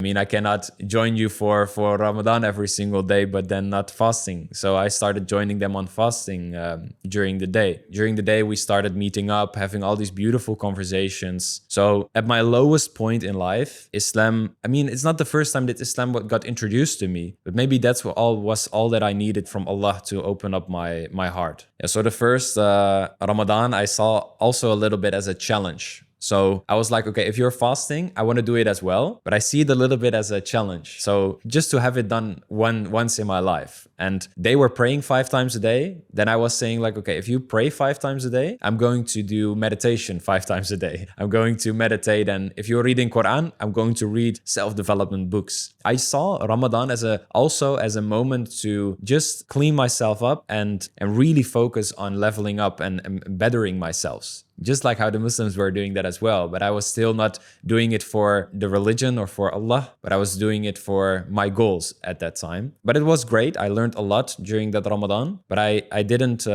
I mean, I cannot join you for Ramadan every single day, but then not fasting. So I started joining them on fasting during the day. During the day, we started meeting up, having all these beautiful conversations. So at my lowest point in life, Islam, I mean, it's not the first time that Islam got introduced to me, but maybe that's what was all that I needed from Allah to open up my heart. Yeah, so the first Ramadan, I saw also a little bit as a challenge. So I was like, okay, if you're fasting, I want to do it as well, but I see it a little bit as a challenge. So just to have it done once in my life. And they were praying 5 times a day. Then I was saying like, okay, if you pray 5 times a day, I'm going to do meditation 5 times a day. I'm going to meditate. And if you're reading Quran, I'm going to read self-development books. I saw Ramadan also as a moment to just clean myself up and really focus on leveling up and bettering myself. Just like how the Muslims were doing that as well. But I was still not doing it for the religion or for Allah, but I was doing it for my goals at that time. But it was great. I learned a lot during that Ramadan, but I didn't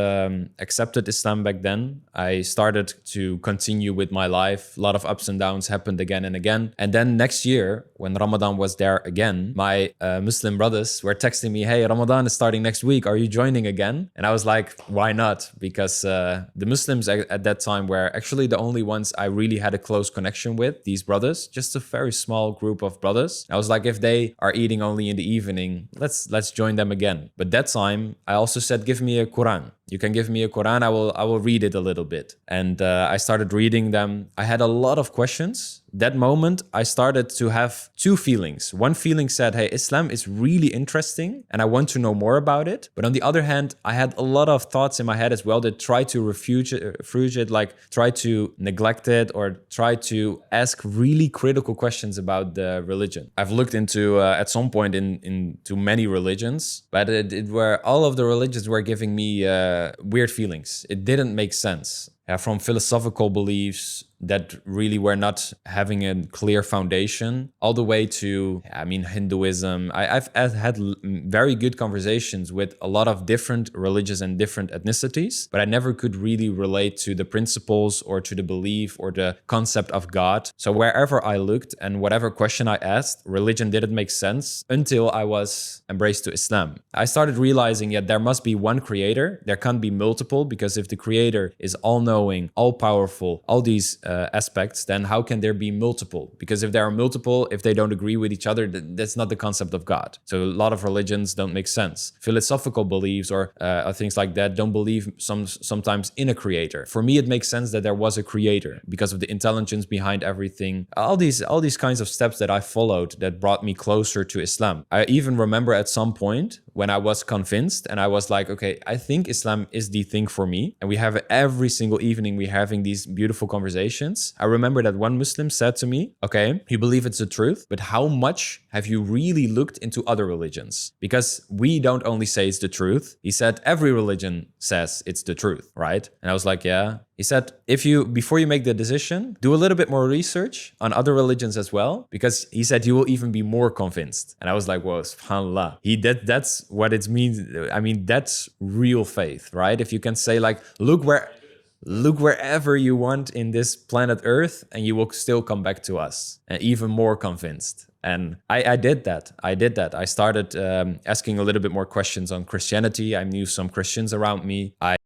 accepted Islam back then. I started to continue with my life. A lot of ups and downs happened again and again. And then next year, when Ramadan was there again, my Muslim brothers were texting me, hey, Ramadan is starting next week. Are you joining again? And I was like, why not? Because the Muslims at that time were actually the only ones I really had a close connection with, these brothers, just a very small group of brothers. I was like, if they are eating only in the evening, let's join them again. But that time I also said, give me a Quran. You can give me a Quran, I will read it a little bit. And I started reading them. I had a lot of questions. That moment, I started to have 2 feelings. One feeling said, hey, Islam is really interesting and I want to know more about it. But on the other hand, I had a lot of thoughts in my head as well that try to refuse it, like try to neglect it or try to ask really critical questions about the religion. I've looked into, at some point, into many religions, but it were all of the religions were giving me weird feelings. It didn't make sense. From philosophical beliefs that really were not having a clear foundation, all the way to, I mean, Hinduism. I've had very good conversations with a lot of different religions and different ethnicities, but I never could really relate to the principles or to the belief or the concept of God. So wherever I looked and whatever question I asked, religion didn't make sense until I was embraced to Islam. I started realizing that there must be one creator. There can't be multiple, because if the creator is all-knowing, all-powerful, all these aspects, then how can there be multiple? Because if there are multiple, if they don't agree with each other, that's not the concept of God. So a lot of religions don't make sense. Philosophical beliefs or things like that don't believe sometimes in a creator. For me, it makes sense that there was a creator because of the intelligence behind everything. All these kinds of steps that I followed that brought me closer to Islam. I even remember at some point when I was convinced and I was like, okay, I think Islam is the thing for me. And we have every single evening, we're having these beautiful conversations. I remember that one Muslim said to me, okay, you believe it's the truth, but how much have you really looked into other religions? Because we don't only say it's the truth. He said, every religion says it's the truth, right? And I was like, yeah. He said, before you make the decision, do a little bit more research on other religions as well, because he said you will even be more convinced. And I was like, whoa, subhanAllah. That's what it means. I mean, that's real faith, right? If you can say like, look wherever you want in this planet Earth, and you will still come back to us, and even more convinced. And I did that. I started asking a little bit more questions on Christianity. I knew some Christians around me.